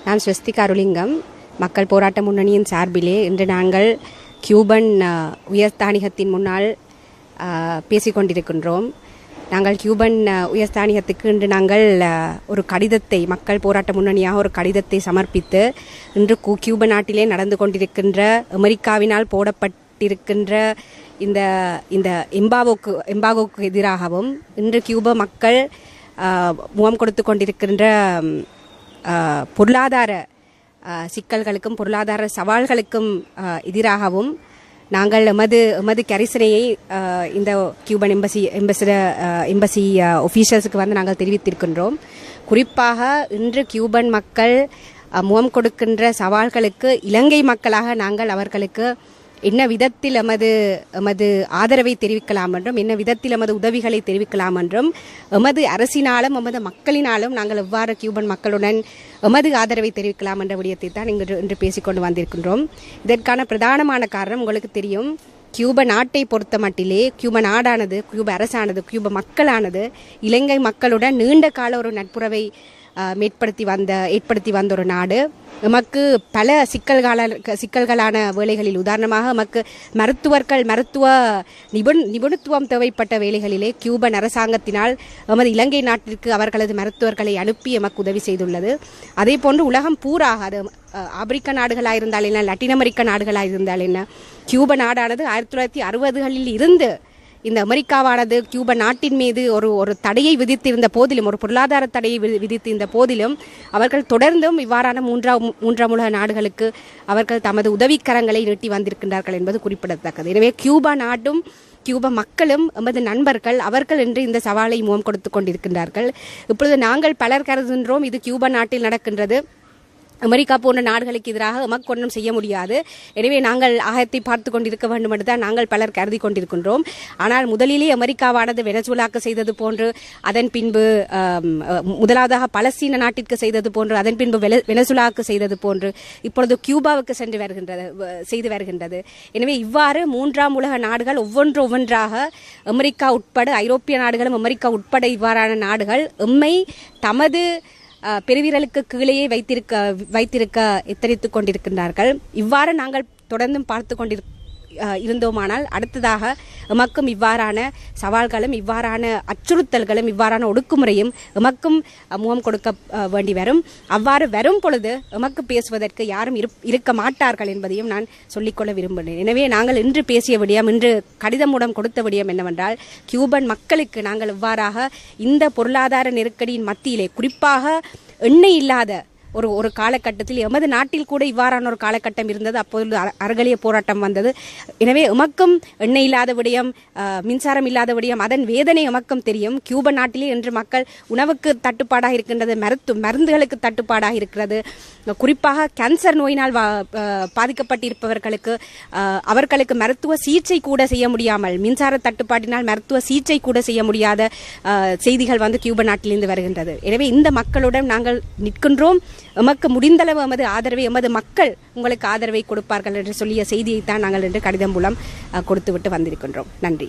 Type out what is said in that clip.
நான் ஸ்வஸ்திகா அருளிங்கம் மக்கள் போராட்ட முன்னணியின் சார்பிலே இன்று நாங்கள் கியூபன் உயர்ஸ்தானிகத்தின் முன்னால் பேசிக்கொண்டிருக்கின்றோம். நாங்கள் கியூபன் உயர்ஸ்தானிகத்துக்கு இன்று நாங்கள் ஒரு கடிதத்தை மக்கள் போராட்ட முன்னணியாக ஒரு கடிதத்தை சமர்ப்பித்து இன்று கியூபன் நாட்டிலே நடந்து கொண்டிருக்கின்ற அமெரிக்காவினால் போடப்பட்டிருக்கின்ற இந்த இந்த எம்பாகோக்கு எதிராகவும் இன்று கியூப மக்கள் முகம் கொடுத்து கொண்டிருக்கின்ற பொருளாதார சிக்கல்களுக்கும் பொருளாதார சவால்களுக்கும் எதிராகவும் நாங்கள் எமது கரிசனையை இந்த கியூபன் எம்பசி ஒஃபீஷியல்ஸுக்கு வந்து நாங்கள் தெரிவித்திருக்கின்றோம். குறிப்பாக இன்று கியூபன் மக்கள் முகம் கொடுக்கின்ற சவால்களுக்கு இலங்கை மக்களாக நாங்கள் அவர்களுக்கு என்ன விதத்தில் எமது ஆதரவை தெரிவிக்கலாம் என்றும் என்ன விதத்தில் எமது உதவிகளை தெரிவிக்கலாம் என்றும் எமது அரசினாலும் எமது மக்களினாலும் நாங்கள் எவ்வாறு கியூபன் மக்களுடன் எமது ஆதரவை தெரிவிக்கலாம் என்ற விடயத்தை தான் இன்று பேசிக்கொண்டு வந்திருக்கின்றோம். இதற்கான பிரதானமான காரணம் உங்களுக்கு தெரியும். கியூப நாட்டை பொறுத்த மட்டிலே கியூப நாடானது, கியூப அரசானது, கியூப மக்களானது இலங்கை மக்களுடன் நீண்ட கால ஒரு நட்புறவை ஏற்படுத்தி வந்த ஒரு நாடு. நமக்கு பல சிக்கல்களான வேளைகளில், உதாரணமாக நமக்கு மருத்துவ நிபுணத்துவம் தேவைப்பட்ட வேளைகளிலே கியூபன் அரசாங்கத்தினால் நமது இலங்கை நாட்டிற்கு அவர்களது மருத்துவர்களை அனுப்பி எமக்கு உதவி செய்துள்ளது. அதே போன்று உலகம் பூராக, அது ஆப்பிரிக்க நாடுகளாக இருந்தால் என்ன, லட்டின் அமெரிக்க நாடுகளாக இருந்தால் என்ன, கியூப நாடானது 1960களில் இருந்து இந்த அமெரிக்காவானது கியூப நாட்டின் மீது ஒரு தடையை விதித்திருந்த போதிலும், ஒரு பொருளாதார தடையை விதித்திருந்த போதிலும் அவர்கள் தொடர்ந்தும் இவ்வாறான மூன்றாம் உலக நாடுகளுக்கு அவர்கள் தமது உதவிக்கரங்களை நீட்டி வந்திருக்கின்றார்கள் என்பது குறிப்பிடத்தக்கது. எனவே கியூபா நாடும் கியூபா மக்களும் எமது நண்பர்கள், அவர்கள் என்று இந்த சவாலை முகம் கொடுத்து கொண்டிருக்கின்றார்கள். இப்பொழுது நாங்கள் பலர் கருதுகின்றோம் இது கியூபா நாட்டில் நடக்கின்றது, அமெரிக்கா போன்ற நாடுகளுக்கு எதிராக எமக்கு ஒன்றும் செய்ய முடியாது, எனவே நாங்கள் ஆயத்தை பார்த்து கொண்டிருக்க வேண்டும் என்று தான் நாங்கள் பலர் கருதி கொண்டிருக்கின்றோம். ஆனால் முதலிலே அமெரிக்காவானது வெனசுலாவுக்கு செய்தது போன்று, அதன் பின்பு முதலாவதாக பலஸ்தீன நாட்டிற்கு செய்தது போன்று, அதன் பின்பு வெனசுலாவுக்கு செய்தது போன்று இப்பொழுது கியூபாவுக்கு செய்து வருகின்றது. எனவே இவ்வாறு மூன்றாம் உலக நாடுகள் ஒவ்வொன்றாக அமெரிக்கா உட்பட, ஐரோப்பிய நாடுகளும் அமெரிக்கா உட்பட இவ்வாறான நாடுகள் எம்மை தமது பெருவிரலுக்கு கீழேயே வைத்திருக்க எத்தனித்துக் கொண்டிருக்கின்றார்கள். இவ்வாறு நாங்கள் தொடர்ந்தும் பார்த்து இருந்தோமானால் அடுத்ததாக எமக்கும் இவ்வாறான சவால்களும் இவ்வாறான அச்சுறுத்தல்களும் இவ்வாறான ஒடுக்குமுறையும் எமக்கும் முகம் கொடுக்க வேண்டி வரும். அவ்வாறு வரும் பொழுது எமக்கு பேசுவதற்கு யாரும் இருக்க மாட்டார்கள் என்பதையும் நான் சொல்லிக்கொள்ள விரும்புகிறேன். எனவே நாங்கள் இன்று பேசிய விடயம், இன்று கடிதம் மூலம் கொடுத்த விடயம் என்னவென்றால், கியூபன் மக்களுக்கு நாங்கள் இவ்வாறாக இந்த பொருளாதார நெருக்கடியின் மத்தியிலே, குறிப்பாக எண்ணெய் இல்லாத ஒரு காலகட்டத்தில், எமது நாட்டில் கூட இவ்வாறான ஒரு காலகட்டம் இருந்தது, அப்போது அறகலிய போராட்டம் வந்தது. எனவே எமக்கும் எண்ணெய் இல்லாத விடயம், மின்சாரம் இல்லாத விடயம், அதன் வேதனை எமக்கும் தெரியும். கியூபா நாட்டிலே இன்று மக்கள் உணவுக்கு தட்டுப்பாடாக இருக்கின்றது, மருந்துகளுக்கு தட்டுப்பாடாக இருக்கிறது. குறிப்பாக கேன்சர் நோயினால் பாதிக்கப்பட்டிருப்பவர்களுக்கு அவர்களுக்கு மருத்துவ சிகிச்சை கூட செய்ய முடியாமல், மின்சார தட்டுப்பாட்டினால் மருத்துவ சிகிச்சை கூட செய்ய முடியாத செய்திகள் வந்து கியூபா நாட்டிலிருந்து வருகின்றது. எனவே இந்த மக்களுடன் நாங்கள் நிற்கின்றோம். எமக்கு முடிந்தளவு எமது ஆதரவை, எமது மக்கள் உங்களுக்கு ஆதரவை கொடுப்பார்கள் என்று சொல்லிய செய்தியைத்தான் நாங்கள் இன்று கடிதம் மூலம் கொடுத்துவிட்டு வந்திருக்கின்றோம். நன்றி.